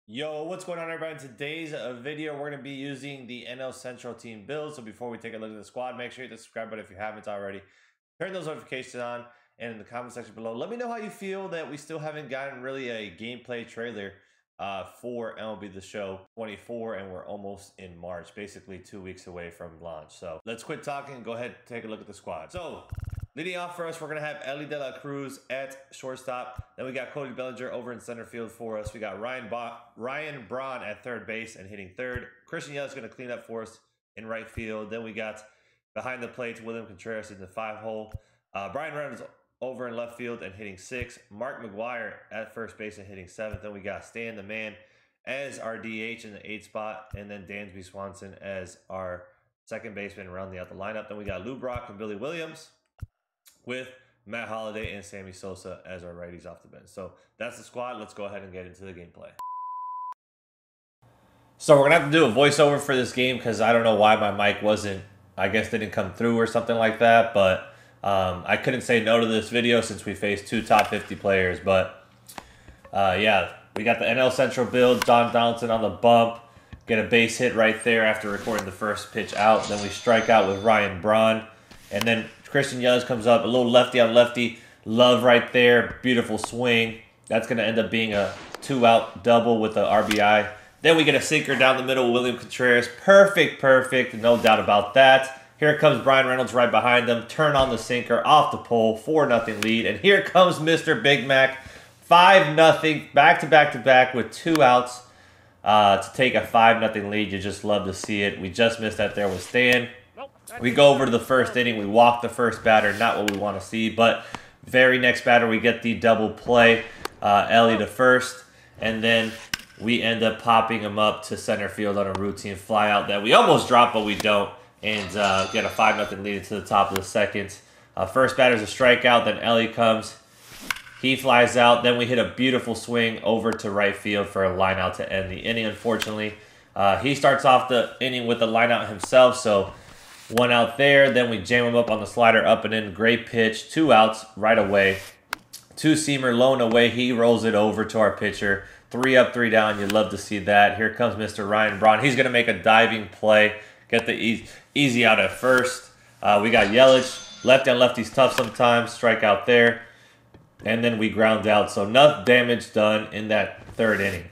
Yo, what's going on, everybody? In today's video, we're going to be using the NL Central team build. So before we take a look at the squad, make sure you hit the subscribe button if you haven't already. Turn those notifications on, and in the comment section below, let me know how you feel that we still haven't gotten really a gameplay trailer for MLB The Show 24, and we're almost in March, basically 2 weeks away from launch. So let's quit talking and go ahead and take a look at the squad. So leading off for us, we're going to have Elly De La Cruz at shortstop. Then we got Cody Bellinger over in center field for us. We got Ryan Braun at third base and hitting third. Christian Yelich is going to clean up for us in right field. Then we got behind the plate, William Contreras in the 5-hole. Brian Reynolds over in left field and hitting 6th. Mark McGwire at first base and hitting 7th. Then we got Stan the Man as our DH in the 8th spot. And then Dansby Swanson as our second baseman rounding out the lineup. Then we got Lou Brock and Billy Williams, with Matt Holliday and Sammy Sosa as our righties off the bench. So that's the squad. Let's go ahead and get into the gameplay. So we're going to have to do a voiceover for this game because I don't know why my mic wasn't, I guess didn't come through or something like that. But I couldn't say no to this video since we faced 2 top 50 players. But yeah, we got the NL Central build. John Donaldson on the bump. Get a base hit right there after recording the first pitch out. Then we strike out with Ryan Braun. And then Christian Yelich comes up, a little lefty on lefty. Love right there. Beautiful swing. That's going to end up being a 2-out double with the RBI. Then we get a sinker down the middle, William Contreras. Perfect. No doubt about that. Here comes Brian Reynolds right behind them. Turn on the sinker off the pole. 4-0 lead. And here comes Mr. Big Mac. 5-0. Back with 2 outs to take a 5-0 lead. You just love to see it. We just missed that there with Stan. We go over to the first inning. We walk the first batter. Not what we want to see. But very next batter, we get the double play. Elly to first. And then we end up popping him up to center field on a routine flyout that we almost drop, but we don't. And get a 5-0 lead into the top of the second. First batter's a strikeout. Then Elly comes. He flies out. Then we hit a beautiful swing over to right field for a line out to end the inning, unfortunately. He starts off the inning with the line out himself, so 1 out there. Then we jam him up on the slider, up and in. Great pitch. 2 outs right away. 2-seamer low and away. He rolls it over to our pitcher. 3 up, 3 down. You love to see that. Here comes Mr. Ryan Braun. He's going to make a diving play. Get the easy out at first. We got Yelich. Lefty on lefty's tough sometimes. Strike out there. And then we ground out. So enough damage done in that third inning.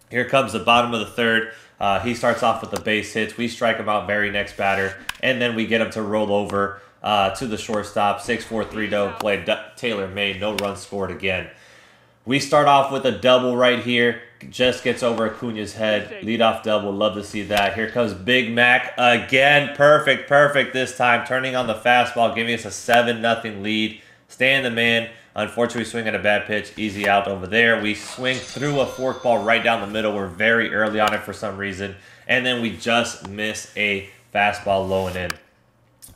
Here comes the bottom of the third. He starts off with the base hits. We strike him out very next batter. And then we get him to roll over to the shortstop. 6-4 3-0 play. Taylor made. No runs scored again. We start off with a double right here. Just gets over Acuna's head. Leadoff double. Love to see that. Here comes Big Mac again. Perfect this time. Turning on the fastball. Giving us a 7-0 lead. Stan the Man. Unfortunately, we swing at a bad pitch. Easy out over there. We swing through a forkball right down the middle. We're very early on it for some reason. And then we just miss a fastball low and in.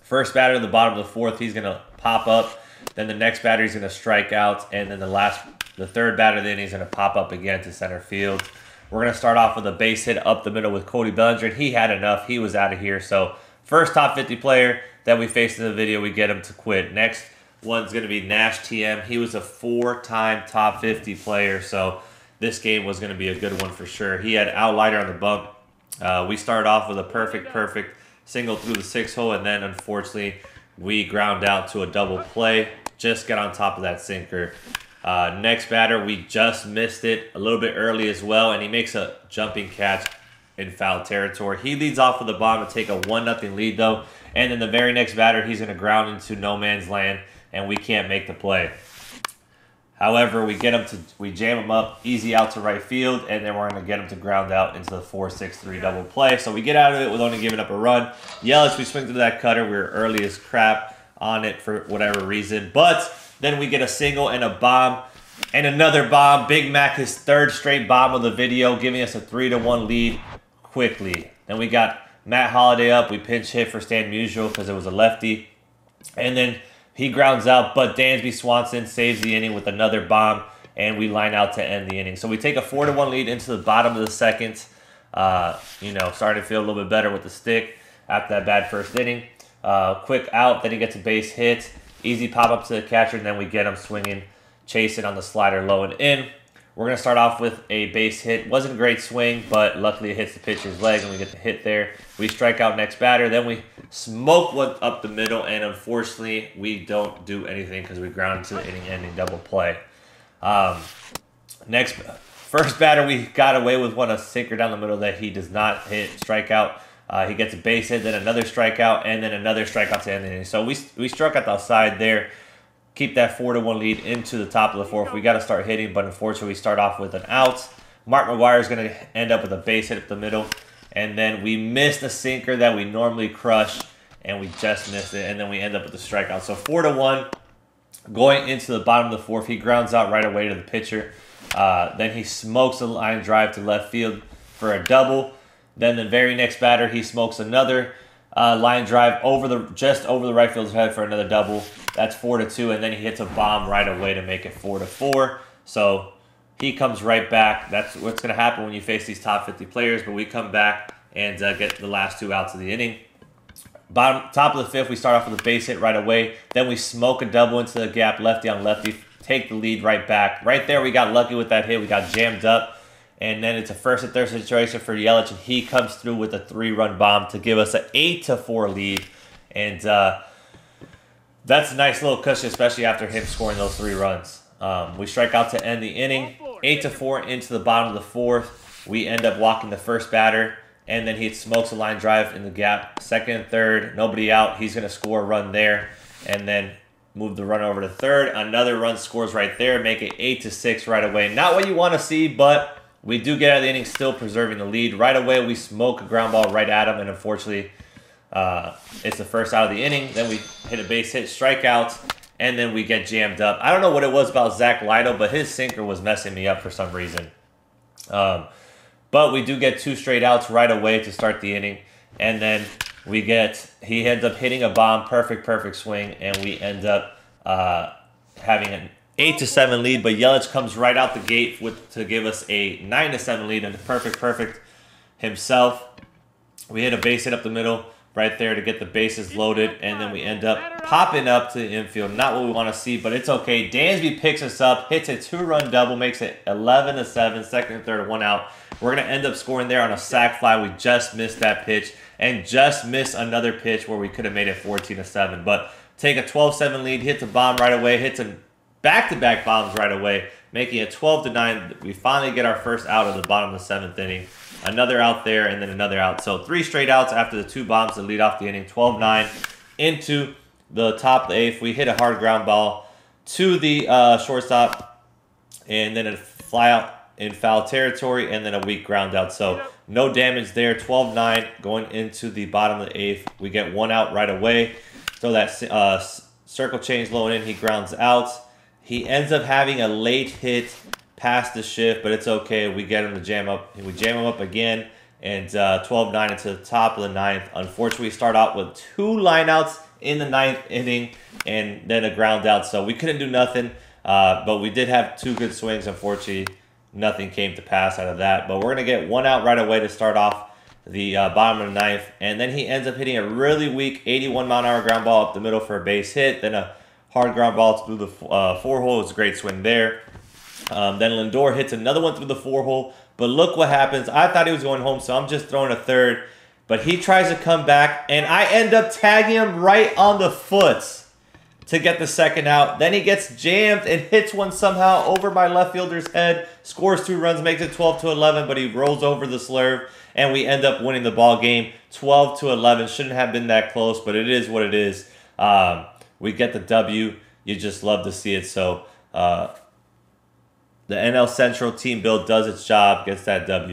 First batter at the bottom of the fourth, he's going to pop up. Then the next batter, he's going to strike out. And then the third batter, then he's going to pop up again to center field. We're going to start off with a base hit up the middle with Cody Bellinger. And he had enough. He was out of here. So first top 50 player that we faced in the video, we get him to quit. Next one's going to be Nash TM. He was a 4-time top 50 player, so this game was going to be a good one for sure. He had outliner on the bump. We started off with a perfect single through the 6-hole, and then unfortunately we ground out to a double play. Just got on top of that sinker. Next batter, we just missed it a little bit early as well, and he makes a jumping catch in foul territory. He leads off with the bomb to take a 1-0 lead though, and then the very next batter, he's going to ground into no man's land, and we can't make the play. However, we jam him up, easy out to right field, and then we're going to get him to ground out into the 4-6-3 double play. So we get out of it with only giving up a run. Yelich, we swing through that cutter. We were early as crap on it for whatever reason. But then we get a single and a bomb and another bomb. Big Mac, his 3rd straight bomb of the video, giving us a 3-1 lead quickly. Then we got Matt Holliday up. We pinch hit for Stan Musial because it was a lefty. And then he grounds out, but Dansby Swanson saves the inning with another bomb, and we line out to end the inning. So we take a 4-1 lead into the bottom of the second. Starting to feel a little bit better with the stick after that bad first inning. Quick out, then he gets a base hit. Easy pop up to the catcher, and then we get him swinging, chasing on the slider low and in. We're going to start off with a base hit. Wasn't a great swing, but luckily it hits the pitcher's leg and we get the hit there. We strike out next batter. Then we smoke one up the middle, and unfortunately, we don't do anything because we ground into the inning-ending double play. First batter, we got away with one, a sinker down the middle that he does not hit, strikeout. He gets a base hit, then another strikeout, and then another strikeout to end the inning. So we struck out the side there. Keep that 4-1 lead into the top of the fourth. We got to start hitting, but unfortunately, we start off with an out. Mark McGwire is going to end up with a base hit up the middle, and then we missed the sinker that we normally crush, and we just missed it, and then we end up with a strikeout. So 4-1, going into the bottom of the fourth. He grounds out right away to the pitcher. Then he smokes a line drive to left field for a double. Then the very next batter, he smokes another line drive just over the right fielder's head for another double. That's 4-2, and then he hits a bomb right away to make it 4-4. So he comes right back. That's what's going to happen when you face these top 50 players, but we come back and get the last 2 outs of the inning. Top of the fifth, we start off with a base hit right away. Then we smoke a double into the gap, lefty on lefty, take the lead right back. Right there, we got lucky with that hit. We got jammed up. And then it's a first and third situation for Yelich, and he comes through with a 3-run bomb to give us an 8-4 lead. And that's a nice little cushion, especially after him scoring those 3 runs. We strike out to end the inning. 8-4 into the bottom of the fourth. We end up walking the first batter, and then he smokes a line drive in the gap. Second and third, nobody out. He's going to score a run there, and then move the run over to third. Another run scores right there, make it 8-6 right away. Not what you want to see, but we do get out of the inning still preserving the lead. Right away, we smoke a ground ball right at him, and unfortunately, it's the first out of the inning. Then we hit a base hit, strikeouts, and then we get jammed up. I don't know what it was about Zach Lido, but his sinker was messing me up for some reason. But we do get 2 straight outs right away to start the inning, and then he ends up hitting a bomb, perfect swing, and we end up having an 8-7 lead, but Yelich comes right out the gate to give us a 9-7 lead, and perfect himself. We hit a base hit up the middle right there to get the bases loaded, and then we end up popping up to the infield. Not what we want to see, but it's okay. Dansby picks us up, hits a 2-run double, makes it 11-7, second and third, 1 out. We're going to end up scoring there on a sac fly. We just missed that pitch and just missed another pitch where we could have made it 14-7. But take a 12-7 lead, hits a bomb right away, hits a back-to-back bombs right away, making it 12-9. We finally get our first out of the bottom of the 7th inning. Another out there, and then another out. So 3 straight outs after the 2 bombs to lead off the inning. 12-9 into the top of the 8th. We hit a hard ground ball to the shortstop, and then a fly out in foul territory, and then a weak ground out. So no damage there. 12-9 going into the bottom of the 8th. We get 1 out right away. So that circle change low and in, he grounds out. He ends up having a late hit past the shift, but it's okay. We get him to jam up. We jam him up again, and 12-9 into the top of the 9th. Unfortunately, we start out with 2 lineouts in the 9th inning and then a ground out. So we couldn't do nothing, but we did have 2 good swings. Unfortunately, nothing came to pass out of that. But we're going to get 1 out right away to start off the bottom of the 9th. And then he ends up hitting a really weak 81-mile-an-hour ground ball up the middle for a base hit. Then a hard ground ball through the 4-hole. It's a great swing there. Then Lindor hits another one through the 4-hole. But look what happens. I thought he was going home, so I'm just throwing a third. But he tries to come back, and I end up tagging him right on the foot to get the second out. Then he gets jammed and hits one somehow over my left fielder's head. Scores 2 runs, makes it 12-11, but he rolls over the slurve, and we end up winning the ball game 12-11. Shouldn't have been that close, but it is what it is. We get the W. You just love to see it. So the NL Central team build does its job, gets that W.